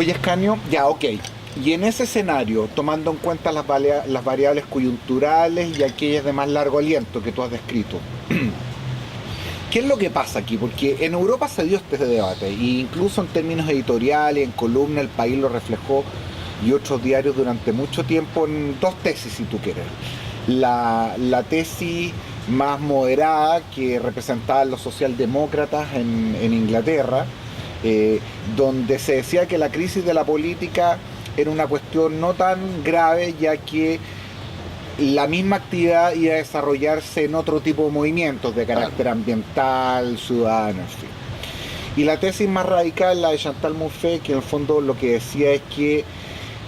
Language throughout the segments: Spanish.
Oye, Escanio, ya, ok. Y en ese escenario, tomando en cuenta las variables coyunturales y aquellas de más largo aliento que tú has descrito, ¿qué es lo que pasa aquí? Porque en Europa se dio este debate, e incluso en términos editoriales, en columna, El País lo reflejó y otros diarios durante mucho tiempo en dos tesis, si tú quieres. La tesis más moderada que representaban los socialdemócratas en Inglaterra, donde se decía que la crisis de la política era una cuestión no tan grave, ya que la misma actividad iba a desarrollarse en otro tipo de movimientos de carácter ambiental, ciudadano, en fin. Y la tesis más radical, la de Chantal Mouffe, que en el fondo lo que decía es que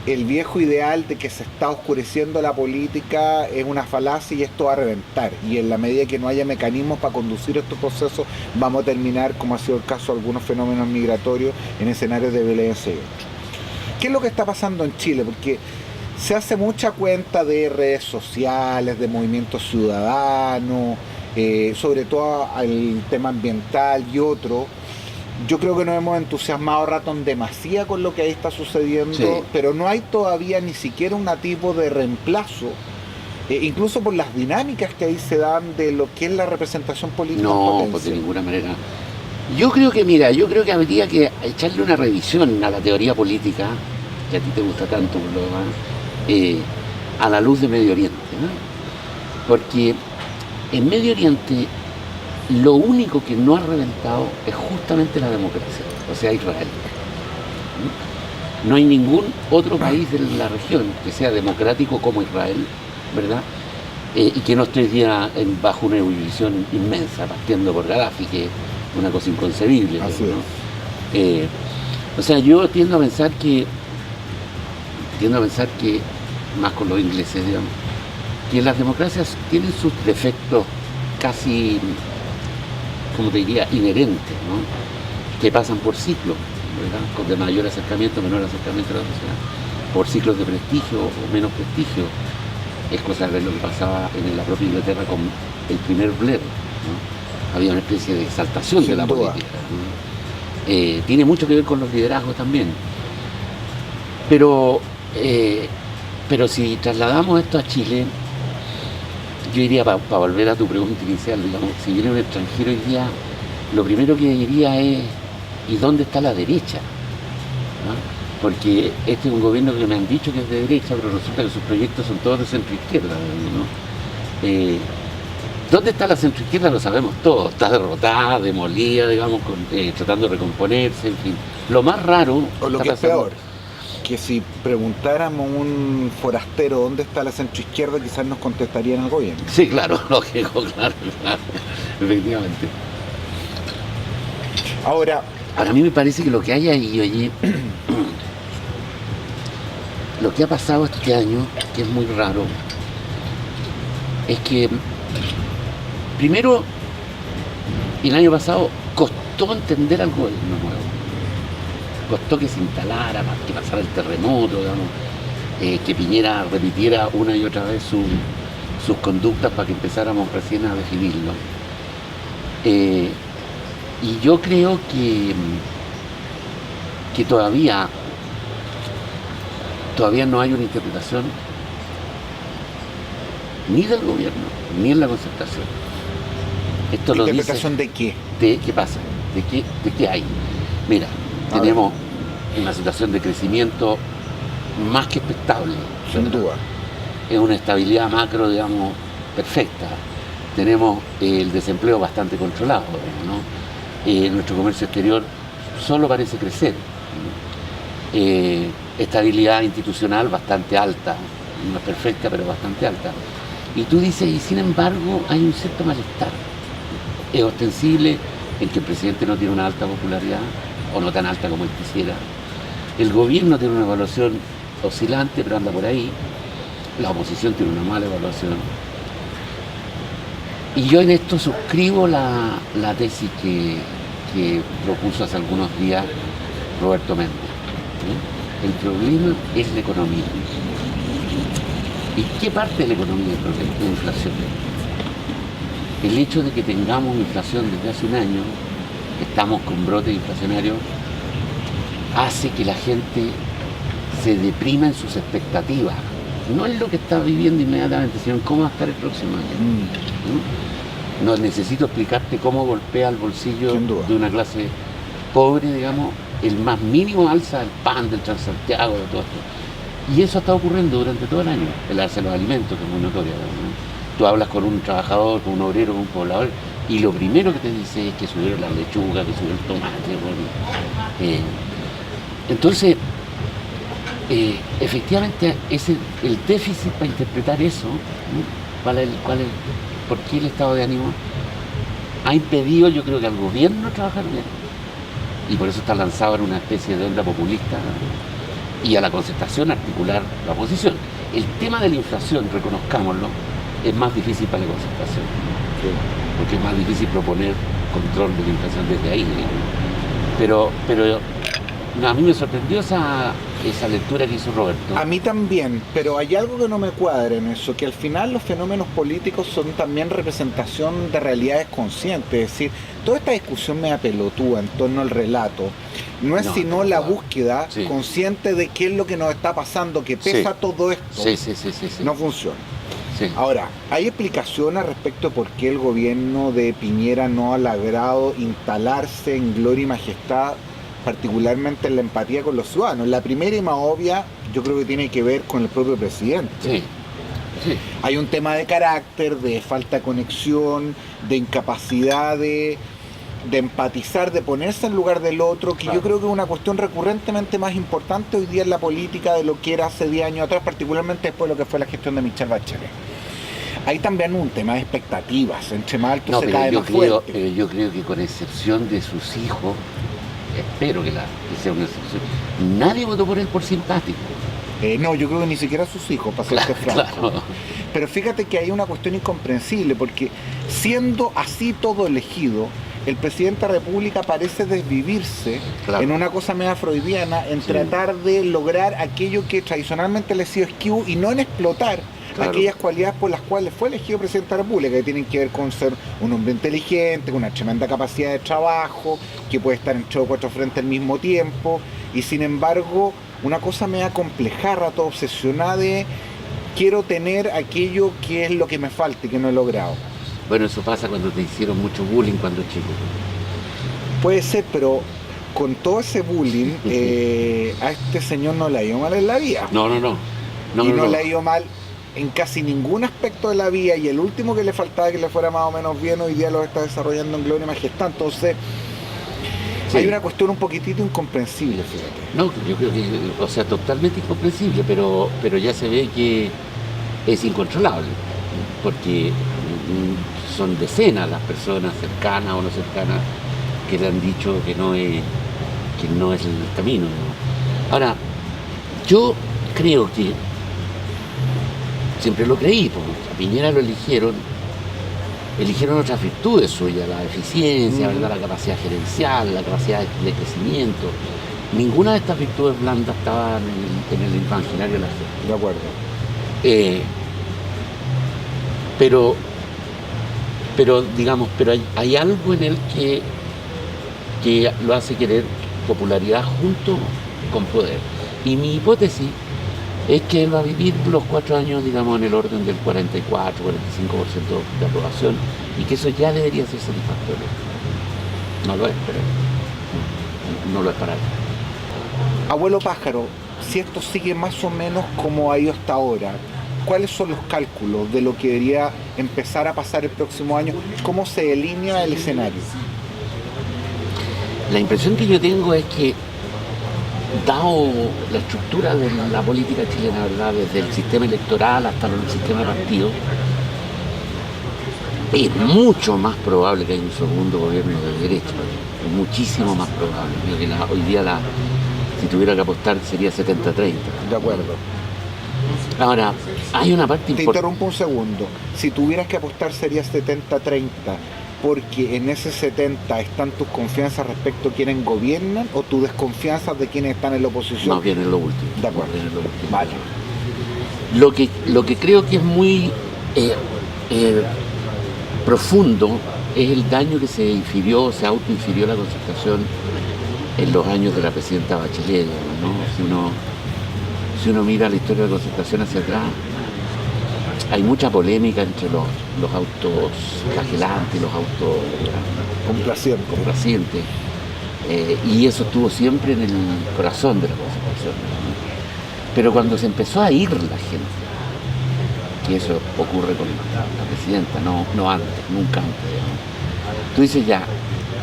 el viejo ideal de que se está oscureciendo la política es una falacia y esto va a reventar. Y en la medida que no haya mecanismos para conducir estos procesos, vamos a terminar, como ha sido el caso de algunos fenómenos migratorios, en escenarios de violencia y otros. ¿Qué es lo que está pasando en Chile? Porque se hace mucha cuenta de redes sociales, de movimientos ciudadanos, sobre todo el tema ambiental y otro. Yo creo que nos hemos entusiasmado rato en demasía con lo que ahí está sucediendo, sí, pero no hay todavía ni siquiera un tipo de reemplazo, incluso por las dinámicas que ahí se dan de lo que es la representación política. No, pues de ninguna manera. Yo creo que habría que echarle una revisión a la teoría política, que a ti te gusta tanto por lo demás, a la luz de Medio Oriente, ¿no? Porque en Medio Oriente lo único que no ha reventado es justamente la democracia, o sea, Israel. No hay ningún otro país de la región que sea democrático como Israel, ¿verdad? Y que no esté ya bajo una ebullición inmensa, partiendo por Gaddafi, que es una cosa inconcebible. Así ¿no? O sea, yo tiendo a pensar que, más con los ingleses, digamos, que las democracias tienen sus defectos casi, como te diría, inherentes, ¿no? Que pasan por ciclos, ¿verdad? Con de mayor acercamiento, menor acercamiento a la sociedad, por ciclos de prestigio o menos prestigio. Es cosa de ver lo que pasaba en la propia Inglaterra con el primer Blair, ¿no? Había una especie de exaltación de la política, ¿no? Tiene mucho que ver con los liderazgos también. Pero si trasladamos esto a Chile, yo diría, para volver a tu pregunta inicial, digamos, si viene un extranjero hoy día, lo primero que diría es, ¿y dónde está la derecha? ¿No? Porque este es un gobierno que me han dicho que es de derecha, pero resulta que sus proyectos son todos de centro-izquierda, ¿no? ¿Dónde está la centro-izquierda? Lo sabemos todos, está derrotada, demolida, digamos, tratando de recomponerse, en fin. Lo más raro... O lo que es peor, que si preguntáramos a un forastero dónde está la centroizquierda, quizás nos contestarían el gobierno. Sí, claro, lógico, claro, efectivamente. Ahora, a mí me parece que lo que hay ahí, oye, lo que ha pasado este año, que es muy raro, es que, primero, el año pasado costó entender al gobierno nuevo. Costó que se instalara, que pasara el terremoto, digamos, que Piñera repitiera una y otra vez sus conductas para que empezáramos recién a definirlo. Y yo creo que todavía no hay una interpretación ni del gobierno, ni en la concertación. Esto lo ¿interpretación de qué? ¿De qué pasa? ¿De qué hay? Mira, tenemos una situación de crecimiento más que expectable. Sin duda. Es una estabilidad macro, digamos, perfecta. Tenemos el desempleo bastante controlado, ¿no? Nuestro comercio exterior solo parece crecer. Estabilidad institucional bastante alta, no es perfecta, pero bastante alta. Y tú dices, y sin embargo hay un cierto malestar. Es ostensible en que el presidente no tiene una alta popularidad, o no tan alta como él quisiera. El gobierno tiene una evaluación oscilante, pero anda por ahí. La oposición tiene una mala evaluación. Y yo en esto suscribo la tesis que propuso hace algunos días Roberto Méndez, ¿no? El problema es la economía. ¿Y qué parte de la economía es la inflación? El hecho de que tengamos inflación desde hace un año, estamos con brotes inflacionarios hace que la gente se deprima en sus expectativas. No es lo que está viviendo inmediatamente, sino en cómo va a estar el próximo año. No necesito explicarte cómo golpea el bolsillo de una clase pobre, digamos, el más mínimo alza del pan, del Transantiago, de todo esto. Y eso está ocurriendo durante todo el año, el alza de los alimentos, que es muy notoria, ¿no? Tú hablas con un trabajador, con un obrero, con un poblador, y lo primero que te dice es que subieron la lechuga, que subió el tomate. Bueno, entonces, efectivamente, el déficit para interpretar eso, ¿no? ¿Por qué el estado de ánimo ha impedido, yo creo, que al gobierno trabajar bien? Y por eso está lanzado en una especie de onda populista, ¿no? Y a la concertación articular la oposición. El tema de la inflación, reconozcámoslo, es más difícil para la concertación, ¿no? Porque es más difícil proponer control de la inflación desde ahí, ¿no? Pero no, a mí me sorprendió esa lectura que hizo Roberto. A mí también, pero hay algo que no me cuadra en eso, que al final los fenómenos políticos son también representación de realidades conscientes, es decir, toda esta discusión media pelotúa en torno al relato no es sino la búsqueda consciente de qué es lo que nos está pasando, que pesa todo esto, no funciona. Sí. Ahora, hay explicaciones respecto de por qué el gobierno de Piñera no ha logrado instalarse en gloria y majestad, particularmente en la empatía con los ciudadanos. La primera y más obvia, yo creo que tiene que ver con el propio presidente. Sí. Hay un tema de carácter, de falta de conexión, de incapacidad de empatizar, de ponerse en lugar del otro, que yo creo que es una cuestión recurrentemente más importante hoy día en la política de lo que era hace 10 años atrás, particularmente después de lo que fue la gestión de Michelle Bachelet. Hay también un tema de expectativas, entre más alto se cae más fuerte. Yo creo que con excepción de sus hijos, espero que sea una excepción, nadie votó por él por simpático. No, yo creo que ni siquiera sus hijos, para serte franco. Claro. Pero fíjate que hay una cuestión incomprensible, porque siendo así todo elegido, el presidente de la República parece desvivirse en una cosa media freudiana, en tratar de lograr aquello que tradicionalmente le ha sido esquivo y no en explotar aquellas cualidades por las cuales fue elegido presidente de la República, que tienen que ver con ser un hombre inteligente, con una tremenda capacidad de trabajo, que puede estar en 3 o 4 frentes al mismo tiempo, y sin embargo, una cosa media complejarra, toda obsesionada de quiero tener aquello que es lo que me falta y que no he logrado. Bueno, eso pasa cuando te hicieron mucho bullying cuando chico. Puede ser, pero con todo ese bullying, a este señor no le ha ido mal en la vida. No Le ha ido mal en casi ningún aspecto de la vida, y el último que le faltaba que le fuera más o menos bien, hoy día lo está desarrollando en gloria y majestad. Entonces, hay una cuestión un poquitito incomprensible, fíjate. No, yo creo que, o sea, totalmente incomprensible, pero ya se ve que es incontrolable, porque son decenas las personas cercanas o no cercanas que le han dicho que no es el camino, ¿no? Ahora, yo creo que siempre lo creí, porque a Piñera lo eligieron otras virtudes suyas, la eficiencia, ¿verdad? La capacidad gerencial, la capacidad de crecimiento. Ninguna de estas virtudes blandas estaba en el imaginario de la gente. De acuerdo. Pero hay algo en él que lo hace querer popularidad junto con poder. Y mi hipótesis es que él va a vivir los 4 años, digamos, en el orden del 44-45% de aprobación, y que eso ya debería ser satisfactorio. No lo es, pero no lo es para él. Abuelo Pájaro, si esto sigue más o menos como ha ido hasta ahora, ¿cuáles son los cálculos de lo que debería empezar a pasar el próximo año? ¿Cómo se delinea el escenario? La impresión que yo tengo es que, dado la estructura de la política chilena, ¿verdad?, desde el sistema electoral hasta el sistema de partidos, es mucho más probable que haya un segundo gobierno de derecha, muchísimo más probable. Creo que hoy día, si tuviera que apostar, sería 70-30. De acuerdo. Ahora, hay una parte importante. Te interrumpo un segundo. Si tuvieras que apostar, sería 70-30, porque en ese 70 están tus confianzas respecto a quienes gobiernan o tu desconfianza de quienes están en la oposición. No, viene lo último. De acuerdo. Viene lo último. Vale. Lo que creo que es muy profundo es el daño que se autoinfirió la concertación en los años de la presidenta Bachelet, ¿no? Si uno mira la historia de la concertación hacia atrás, hay mucha polémica entre los autos flagelantes, los autos complacientes, y eso estuvo siempre en el corazón de la concertación, ¿no? Pero cuando se empezó a ir la gente, que eso ocurre con la presidenta, no antes, nunca antes, ¿no? Tú dices ya,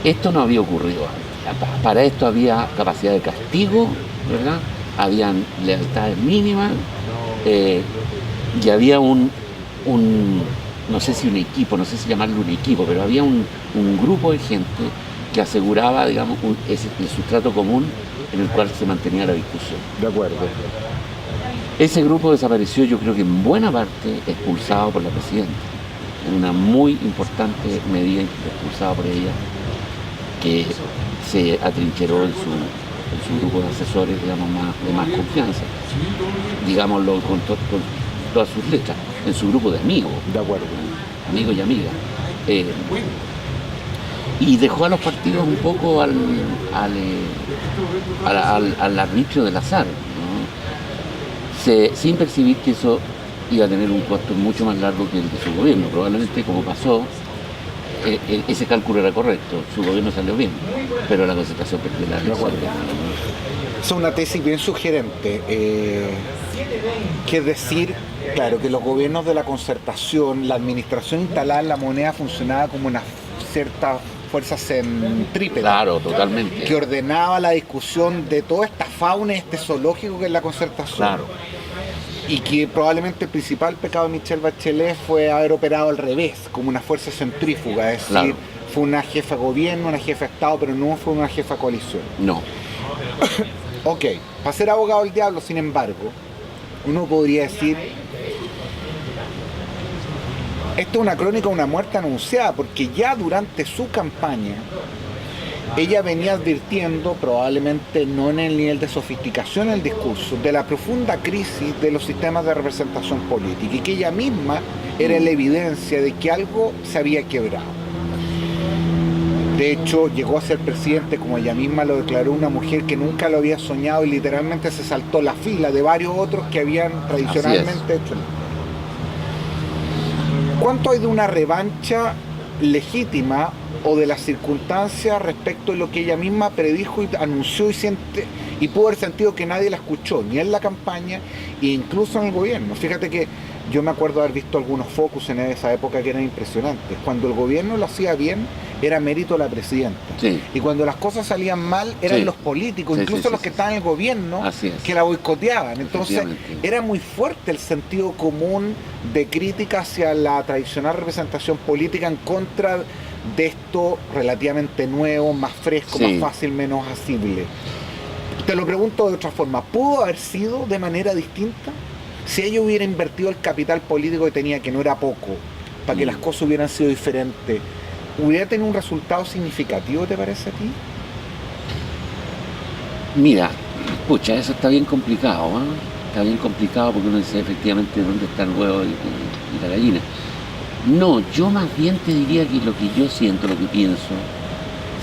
esto no había ocurrido antes, para esto había capacidad de castigo, ¿verdad? Habían lealtades mínimas, y había no sé si un equipo, no sé si llamarlo un equipo, pero había un grupo de gente que aseguraba, digamos, el sustrato común en el cual se mantenía la discusión. De acuerdo. Ese grupo desapareció, yo creo que en buena parte expulsado por la presidenta, en una muy importante medida expulsado por ella, que se atrincheró en su grupo de asesores, digamos, de más confianza, digámoslo con todas sus letras, en su grupo de amigos. De acuerdo. Amigos y amigas. Y dejó a los partidos un poco al arbitrio del azar, ¿no? Sin percibir que eso iba a tener un costo mucho más largo que el de su gobierno. Probablemente, como pasó, ese cálculo era correcto, su gobierno salió bien, pero la concertación perdió la elección. Es una tesis bien sugerente, que es decir, claro, que los gobiernos de la concertación, la administración instalada en la moneda funcionaba como una cierta fuerza centrípeta. Claro, totalmente. Que ordenaba la discusión de toda esta fauna, este zoológico que es la concertación. Claro. Y que probablemente el principal pecado de Michelle Bachelet fue haber operado al revés, como una fuerza centrífuga, es decir, claro, fue una jefa de gobierno, una jefa de Estado, pero no fue una jefa de coalición. No. Ok, para ser abogado del diablo, sin embargo, uno podría decir, esto es una crónica de una muerte anunciada, porque ya durante su campaña, ella venía advirtiendo, probablemente no en el nivel de sofisticación del discurso, de la profunda crisis de los sistemas de representación política, y que ella misma era la evidencia de que algo se había quebrado. De hecho, llegó a ser presidente, como ella misma lo declaró, una mujer que nunca lo había soñado y literalmente se saltó la fila de varios otros que habían tradicionalmente hecho. ¿Cuánto hay de una revancha legítima o de las circunstancias respecto de lo que ella misma predijo y anunció y pudo haber sentido que nadie la escuchó, ni en la campaña e incluso en el gobierno? Fíjate que yo me acuerdo haber visto algunos focus en esa época que eran impresionantes. Cuando el gobierno lo hacía bien, era mérito de la presidenta. Sí. Y cuando las cosas salían mal, eran sí. los políticos, sí, incluso sí, los que estaban en el gobierno, que la boicoteaban. Entonces, era muy fuerte el sentido común de crítica hacia la tradicional representación política en contra de esto relativamente nuevo, más fresco, más fácil, menos asible. Te lo pregunto de otra forma, ¿pudo haber sido de manera distinta? Si ella hubiera invertido el capital político que tenía, que no era poco, para que las cosas hubieran sido diferentes, ¿hubiera tenido un resultado significativo, te parece a ti? Mira, pucha, eso está bien complicado, ¿eh? Está bien complicado porque uno dice efectivamente dónde está el huevo y la gallina. No, yo más bien te diría que lo que yo siento, lo que pienso,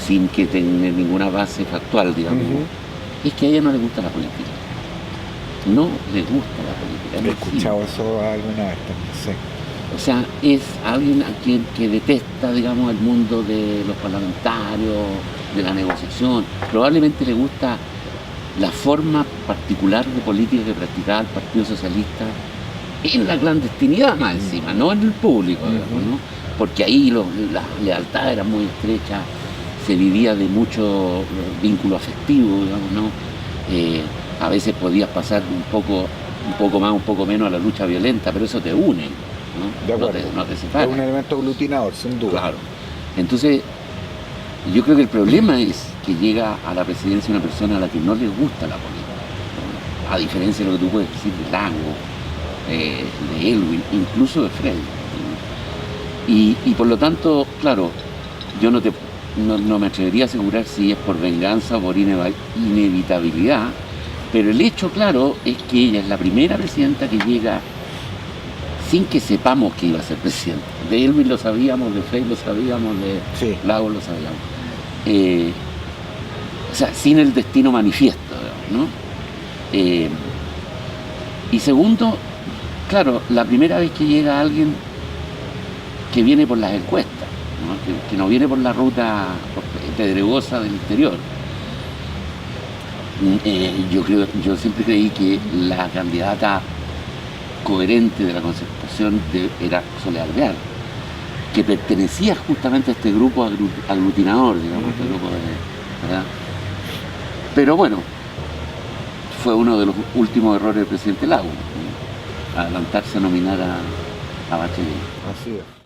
sin que tenga ninguna base factual, digamos, es que a ella no le gusta la política. No le gusta la política. He escuchado eso alguna vez también, sí. O sea, es alguien a quien que detesta, digamos, el mundo de los parlamentarios, de la negociación. Probablemente le gusta la forma particular de política que practicaba el Partido Socialista en la clandestinidad más encima, no en el público, digamos, ¿no? Porque ahí la lealtad era muy estrecha, se vivía de mucho vínculo afectivo, digamos, ¿no? A veces podías pasar un poco más, un poco menos a la lucha violenta, pero eso te une, ¿no? De acuerdo. No te separa. Es un elemento aglutinador, sin duda. Claro. Entonces, yo creo que el problema es que llega a la presidencia una persona a la que no le gusta la política, ¿no? A diferencia de lo que tú puedes decir de Lago, de Elwin, incluso de Frey, ¿no? Y por lo tanto, claro, yo no me atrevería a asegurar si es por venganza o por inevitabilidad, pero el hecho, claro, es que ella es la primera presidenta que llega sin que sepamos que iba a ser presidenta. De Elwin lo sabíamos, de Frey lo sabíamos, de Lago lo sabíamos. sea, sin el destino manifiesto, digamos, ¿no? Y segundo, claro, la primera vez que llega alguien que viene por las encuestas, ¿no? Que no viene por la ruta pedregosa del interior. Yo siempre creí que la candidata coherente de la Concertación era Soledad Alvear, que pertenecía justamente a este grupo aglutinador, digamos, este grupo ¿verdad? Pero bueno, fue uno de los últimos errores del presidente Lago, ¿no? Adelantarse a nominar a Bachelet. Así es.